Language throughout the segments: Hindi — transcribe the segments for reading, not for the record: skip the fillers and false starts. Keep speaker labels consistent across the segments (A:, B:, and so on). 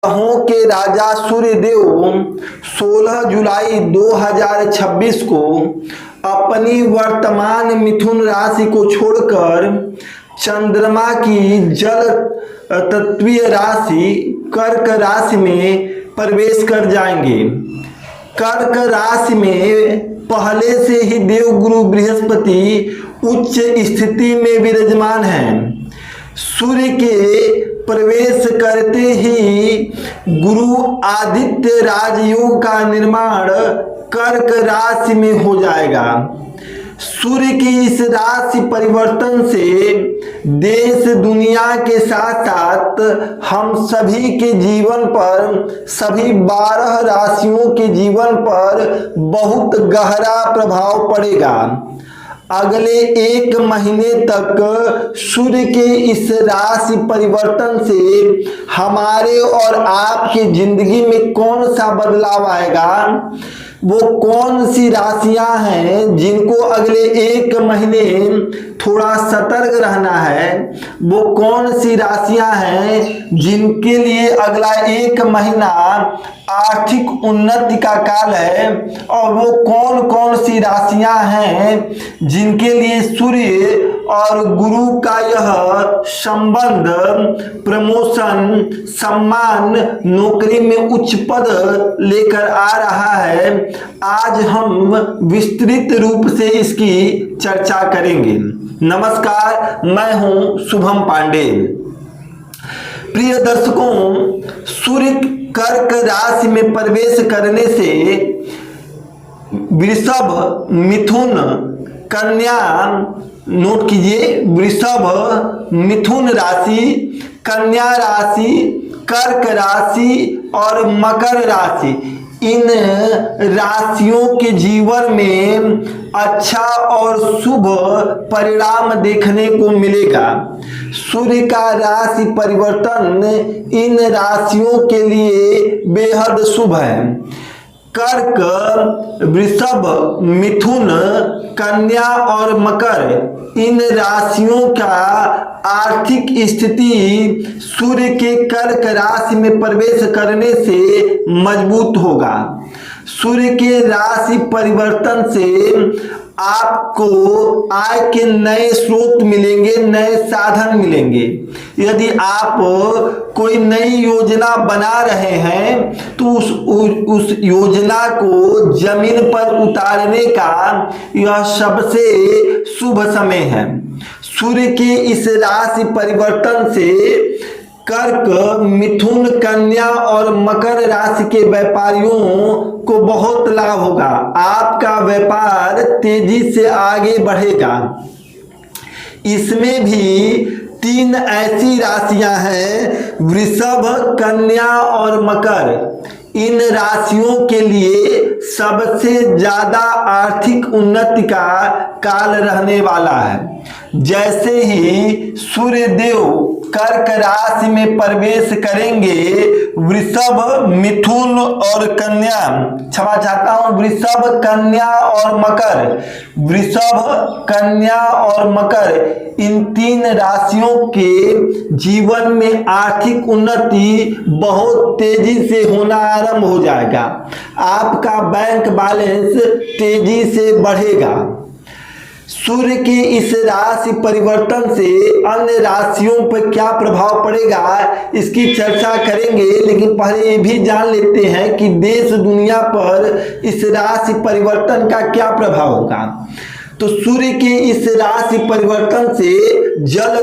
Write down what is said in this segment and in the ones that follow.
A: ग्रहों के राजा सूर्यदेव 16 जुलाई 2026 को अपनी वर्तमान मिथुन राशि को छोड़कर चंद्रमा की जल तत्वीय राशि कर्क राशि में प्रवेश कर जाएंगे। कर्क राशि में पहले से ही देवगुरु बृहस्पति उच्च स्थिति में विराजमान है। सूर्य के प्रवेश करते ही गुरु आदित्य राजयोग का निर्माण कर्क राशि में हो जाएगा। सूर्य की इस राशि परिवर्तन से देश दुनिया के साथ साथ हम सभी के जीवन पर, सभी 12 राशियों के जीवन पर बहुत गहरा प्रभाव पड़ेगा। अगले 1 महीने तक सूर्य के इस राशि परिवर्तन से हमारे और आपकी जिंदगी में कौन सा बदलाव आएगा, वो कौन सी राशियां हैं जिनको अगले 1 महीने थोड़ा सतर्क रहना है, वो कौन सी राशियां हैं जिनके लिए अगला 1 महीना आर्थिक उन्नति का काल है, और वो कौन कौन सी राशियां हैं जिनके लिए सूर्य और गुरु का यह संबंध प्रमोशन, सम्मान, नौकरी में उच्च पद लेकर आ रहा है। आज हम विस्तृत रूप से इसकी चर्चा करेंगे। नमस्कार, मैं हूं शुभम पांडे। प्रिय दर्शकों, सूर्य कर्क राशि में प्रवेश करने से वृषभ, मिथुन, कन्या, नोट कीजिए, वृषभ, मिथुन राशि, कन्या राशि, कर्क राशि और मकर राशि, इन राशियों के जीवन में अच्छा और शुभ परिणाम देखने को मिलेगा। सूर्य का राशि परिवर्तन इन राशियों के लिए बेहद शुभ है। कर्क, वृषभ, मिथुन, कन्या और मकर, इन राशियों का आर्थिक स्थिति सूर्य के कर्क राशि में प्रवेश करने से मजबूत होगा। सूर्य के राशि परिवर्तन से आपको आय के नए स्रोत मिलेंगे, नए साधन मिलेंगे। यदि आप कोई नई योजना बना रहे हैं तो उस योजना को जमीन पर उतारने का यह सबसे शुभ समय है। सूर्य के इस राशि परिवर्तन से कर्क, मिथुन, कन्या और मकर राशि के व्यापारियों को बहुत लाभ होगा। आपका व्यापार तेजी से आगे बढ़ेगा। इसमें भी 3 ऐसी राशियां हैं, वृषभ, कन्या और मकर। इन राशियों के लिए सबसे ज्यादा आर्थिक उन्नति का काल रहने वाला है। जैसे ही सूर्य देव कर्क राशि में प्रवेश करेंगे, वृषभ, मिथुन और कन्या, क्षमा चाहता हूं, वृषभ, कन्या और मकर, वृषभ, कन्या और मकर, इन 3 राशियों के जीवन में आर्थिक उन्नति बहुत तेजी से होना आरंभ हो जाएगा। आपका बैंक बैलेंस तेजी से बढ़ेगा। सूर्य के इस राशि परिवर्तन से अन्य राशियों पर क्या प्रभाव पड़ेगा, इसकी चर्चा करेंगे। लेकिन पहले ये भी जान लेते हैं कि देश दुनिया पर इस राशि परिवर्तन का क्या प्रभाव होगा। तो सूर्य के इस राशि परिवर्तन से जल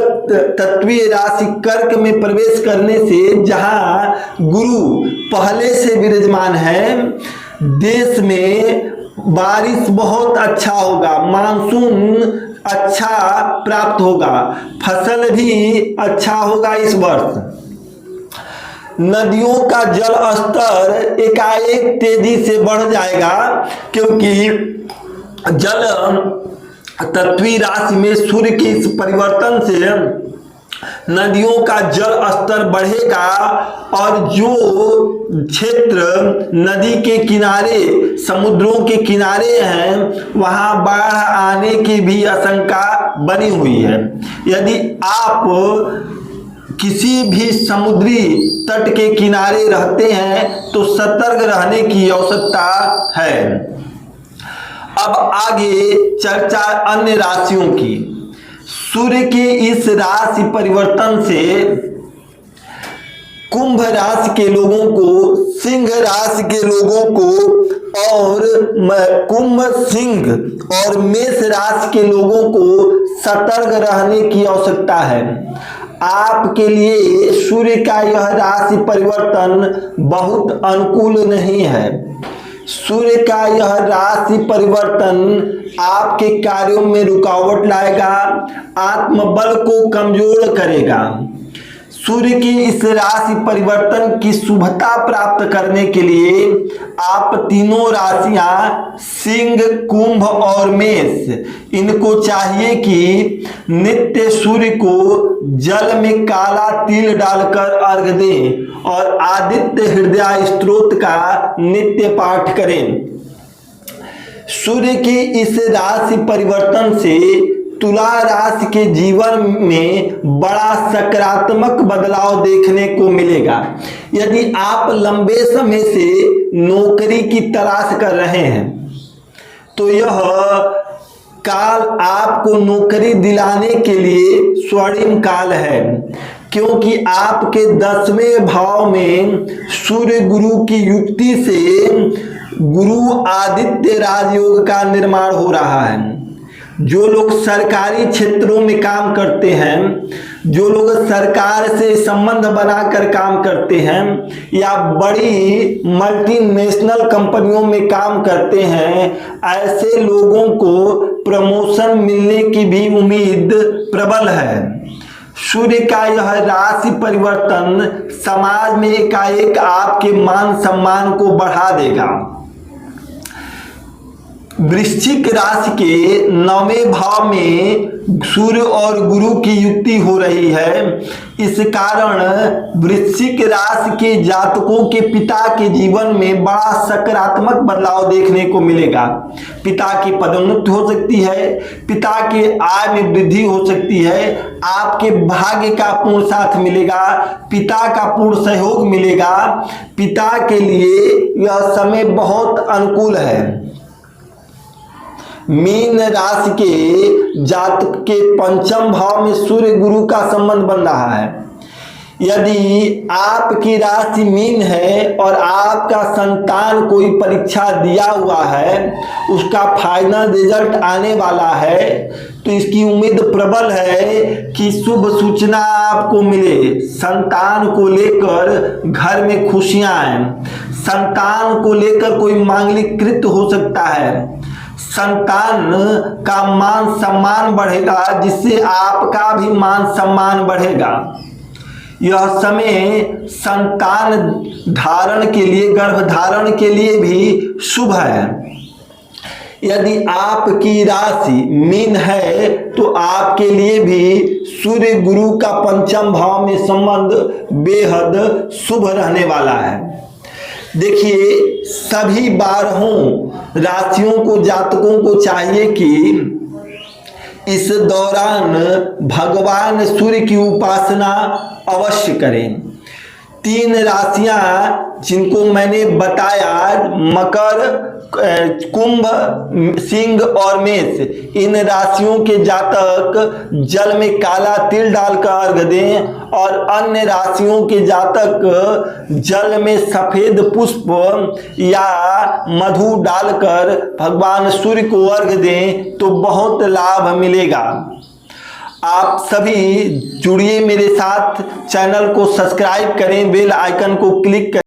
A: तत्वीय राशि कर्क में प्रवेश करने से, जहां गुरु पहले से विराजमान है, देश में बारिश बहुत अच्छा होगा, मानसून अच्छा प्राप्त होगा, फसल भी अच्छा होगा इस वर्ष। नदियों का जल स्तर एकाएक तेजी से बढ़ जाएगा, क्योंकि जल तत्वीय राशि में सूर्य के इस परिवर्तन से नदियों का जल स्तर बढ़ेगा, और जो क्षेत्र नदी के किनारे, समुद्रों के किनारे हैं, वहां बाढ़ आने की भी आशंका बनी हुई है। यदि आप किसी भी समुद्री तट के किनारे रहते हैं तो सतर्क रहने की आवश्यकता है। अब आगे चर्चा अन्य राशियों की। सूर्य के इस राशि परिवर्तन से कुंभ राशि के लोगों को, सिंह राशि के लोगों को और कुंभ, सिंह और मेष राशि के लोगों को सतर्क रहने की आवश्यकता है। आपके लिए सूर्य का यह राशि परिवर्तन बहुत अनुकूल नहीं है। सूर्य का यह राशि परिवर्तन आपके कार्यों में रुकावट लाएगा, आत्मबल को कमजोर करेगा। सूर्य की इस राशि परिवर्तन की शुभता प्राप्त करने के लिए आप तीनों राशियां सिंह, कुंभ और मेष, इनको चाहिए कि नित्य सूर्य को जल में काला तिल डालकर अर्घ दें और आदित्य हृदय स्तोत्र का नित्य पाठ करें। सूर्य की इस राशि परिवर्तन से तुला राशि के जीवन में बड़ा सकारात्मक बदलाव देखने को मिलेगा। यदि आप लंबे समय से नौकरी की तलाश कर रहे हैं तो यह काल आपको नौकरी दिलाने के लिए स्वर्णिम काल है, क्योंकि आपके 10वें भाव में सूर्य गुरु की युक्ति से गुरु आदित्य राजयोग का निर्माण हो रहा है। जो लोग सरकारी क्षेत्रों में काम करते हैं, जो लोग सरकार से संबंध बनाकर काम करते हैं या बड़ी मल्टीनेशनल कंपनियों में काम करते हैं, ऐसे लोगों को प्रमोशन मिलने की भी उम्मीद प्रबल है। सूर्य का यह राशि परिवर्तन समाज में एकाएक आपके मान सम्मान को बढ़ा देगा। वृश्चिक राशि के 9वें भाव में सूर्य और गुरु की युक्ति हो रही है। इस कारण वृश्चिक राशि के जातकों के पिता के जीवन में बड़ा सकारात्मक बदलाव देखने को मिलेगा। पिता की पदोन्नति हो सकती है, पिता के आय में वृद्धि हो सकती है, आपके भाग्य का पूर्ण साथ मिलेगा, पिता का पूर्ण सहयोग मिलेगा। पिता के लिए यह समय बहुत अनुकूल है। मीन राशि के जातक के 5वें भाव में सूर्य गुरु का संबंध बन रहा है। यदि आपकी राशि मीन है और आपका संतान कोई परीक्षा दिया हुआ है, उसका फाइनल रिजल्ट आने वाला है, तो इसकी उम्मीद प्रबल है कि शुभ सूचना आपको मिले। संतान को लेकर घर में खुशियां आए, संतान को लेकर कोई मांगलिक कृत्य हो सकता है, संतान का मान सम्मान बढ़ेगा, जिससे आपका भी मान सम्मान बढ़ेगा। यह समय संतान धारण के लिए, गर्भ धारण के लिए भी शुभ है। यदि आपकी राशि मीन है तो आपके लिए भी सूर्य गुरु का 5वें भाव में संबंध बेहद शुभ रहने वाला है। देखिए, सभी 12 राशियों को, जातकों को चाहिए कि इस दौरान भगवान सूर्य की उपासना अवश्य करें। 3 राशियां जिनको मैंने बताया, मकर, कुंभ, सिंह और मेष, इन राशियों के जातक जल में काला तिल डालकर अर्घ दें और अन्य राशियों के जातक जल में सफेद पुष्प या मधु डालकर भगवान सूर्य को अर्घ दें तो बहुत लाभ मिलेगा। आप सभी जुड़िए मेरे साथ, चैनल को सब्सक्राइब करें, बेल आइकन को क्लिक करें।